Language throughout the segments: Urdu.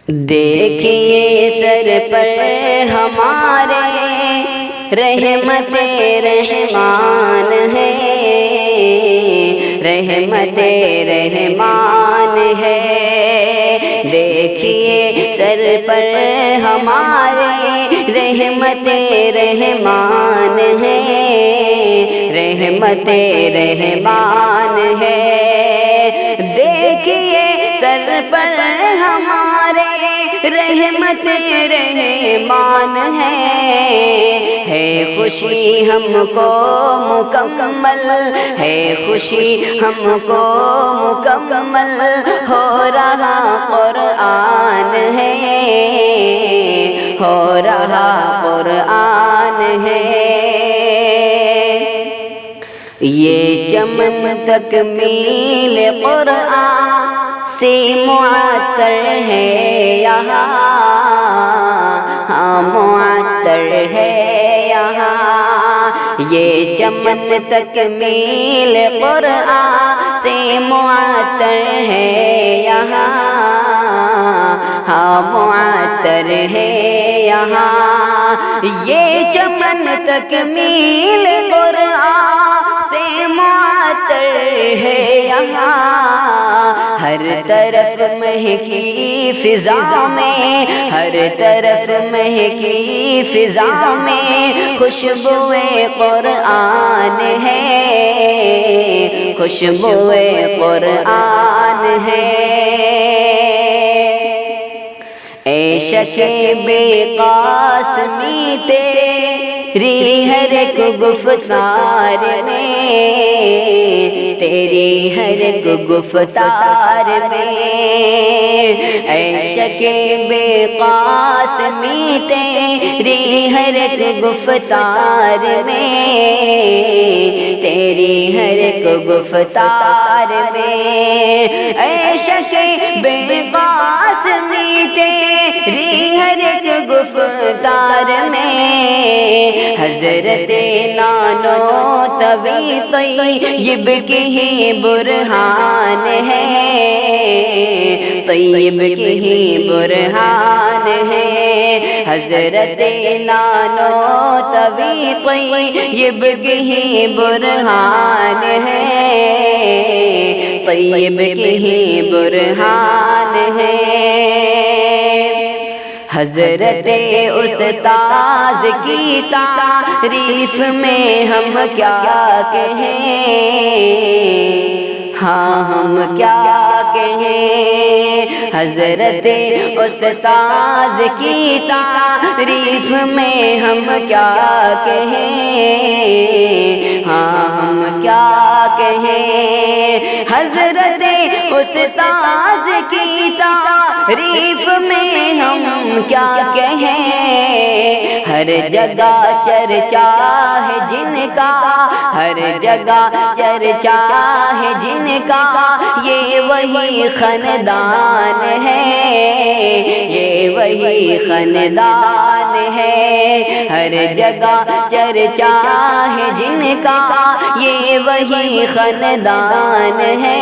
دیکھیے سر پر ہمارے رحمت رحمان ہے، رحمت رحمان ہے۔ دیکھیے سر پر ہمارے رحمت رحمان ہے، رحمت رحمان ہے۔ دیکھیے سر پر ہمارے رحمت رحمان ہے خوشی ہم کو مکمل، ہے خوشی ہم کو مکمل، ہو رہا قرآن ہے، ہو رہا قرآن ہے۔ یہ چمن تکمیل قرآن سے معطر ہے یہاں، ہاں معطر ہے یہاں۔ یہ چمن تکمیل قرآن سے معطر ہے یہاں، ہاں معطر ہے یہاں۔ یہ چمن تکمیل قرآن سے معطر ہے یہاں، ہر طرف مہکی فضا میں، ہر طرف مہکی فضا میں خوشبوئے قرآن ہے، خوشبوئے قرآن ہے۔ اے شکے بے قاسمی تیری ہر ایک گفتار میں، تیری ہر ایک گفتار میں، اے شکے بے قاسمی تیری ہر ایک گفتار میں، تیری ہر ایک گفتار میں، اے شکے بے قاسمی تیری ہر ایک گفتار میں، حضرت نانو تبی طیب کی ہی برہان ہے، طیب کی ہی برہان ہے۔ حضرت نانو تبی طیب کی ہی برہان ہے، طیب کی ہی برہان ہے۔ حضرت استاذ کی تعریف میں ہم کیا کہیں، ہاں ہم کیا کہیں۔ حضرت استاذ کی تعریف میں ہم کیا کہیں، ہاں ہم کیا کہیں۔ حضرت استاذ کی تعریف میں ہم کیا کہیں، ہر جگہ چرچا ہے جن کا، ہر جگہ چرچا ہے جن کا، یہ وہی خاندان ہے، یہ وہی خاندان ہے۔ ہر جگہ چرچا ہے جن کا، یہ وہی خاندان ہے،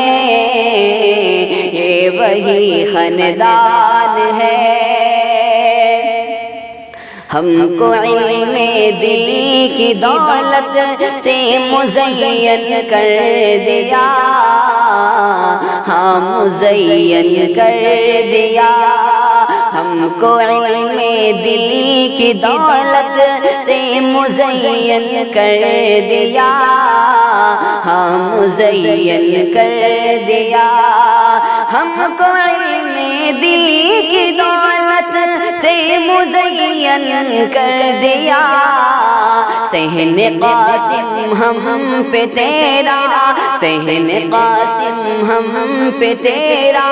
یہ وہی خاندان ہے۔ ہم کو علم دین کی دولت سے مزین کر دیا، ہاں مزین کر دیا۔ ہم کو علم دین کی دولت سے مزین کر دیا، ہاں مزین کر دیا۔ ہم کو علم دین کی دولت سے مزین کر دیا، صحن قاسم ہم پہ تیرا، صحن قاسم ہم پہ تیرا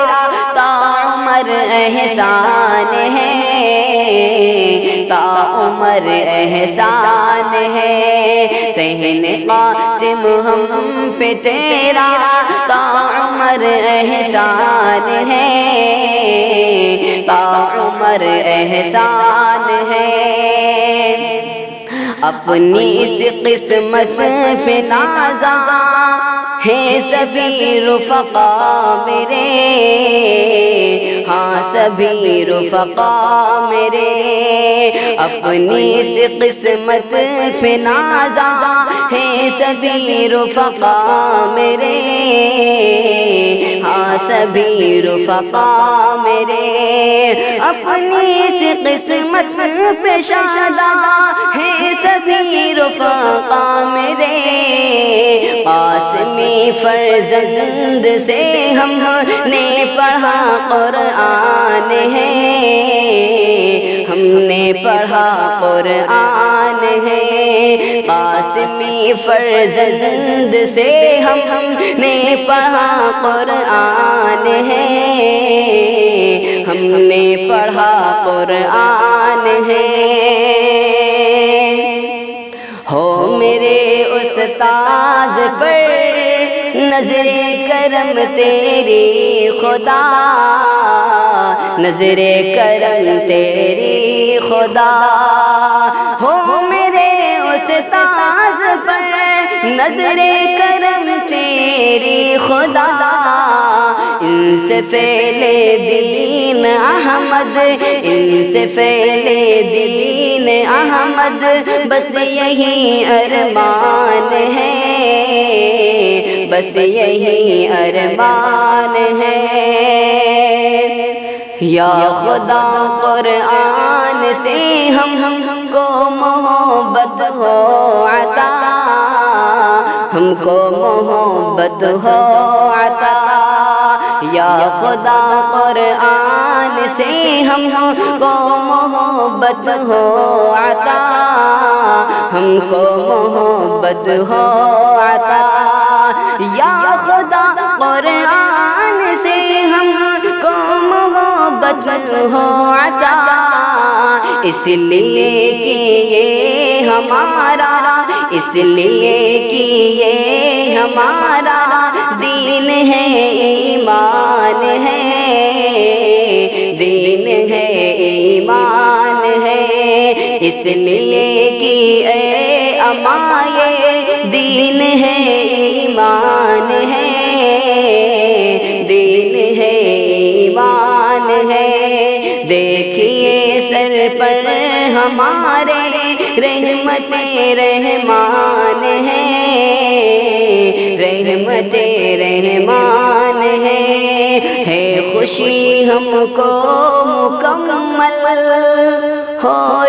تا عمر احسان ہے، تا عمر احسان ہے۔ صحن قاسم ہم پہ تیرا تا عمر احسان ہے، تا عمر احسان ہے۔ اپنی اس قسمت پہ نازاں ہیں سبھی رفقا میرے، ہاں سبھی رفقا میرے، اپنی اس قسمت پہ نازا ہے سبھی رفقا میرے، ہاں سبھی رفقا میرے، اپنی اس قسمت پہ شادہ ہے سبھی رفقا میرے، قاسمی فرزند سے ہم نے پڑھا قرآن ہے، ہم نے پڑھا قرآن ہے، قاسمی فرزند سے ہم نے پڑھا قرآن ہے، ہم نے پڑھا قرآن ہے۔ ہو میرے استاذ پر نظر کرم تیری خدا، نظر کرم تیری خدا، ہو میرے استاذ پر نظر کرم تیری خدا، ان سے پہلے دین احمد، ان سے پہلے دین احمد، بس یہی ارمان ہے، بس یہی ارمان ہے۔ یا خدا قرآن سے ہم کو محبت ہو عطا، ہم کو محبت ہو عطا، یا خدا قرآن سے ہم کو محبت ہو عطا، ہم کو محبت ہو عطا، یا خدا قرآن سے ہم کو محبت ہو عطا، اس لیے کہ یہ ہمارا، اس لیے کہ یہ ہمارا دین ہے، ایمان ہے، دین ہے، ایمان ہے، اس لیے کہ اے امائے دین ہے، ایمان ہے، دین ہے، ایمان ہے۔ دیکھیے سر پر ہمارے رحمت رحمان ہے، رحمت رحمان ہے خوشی ہم کو مکمل ہو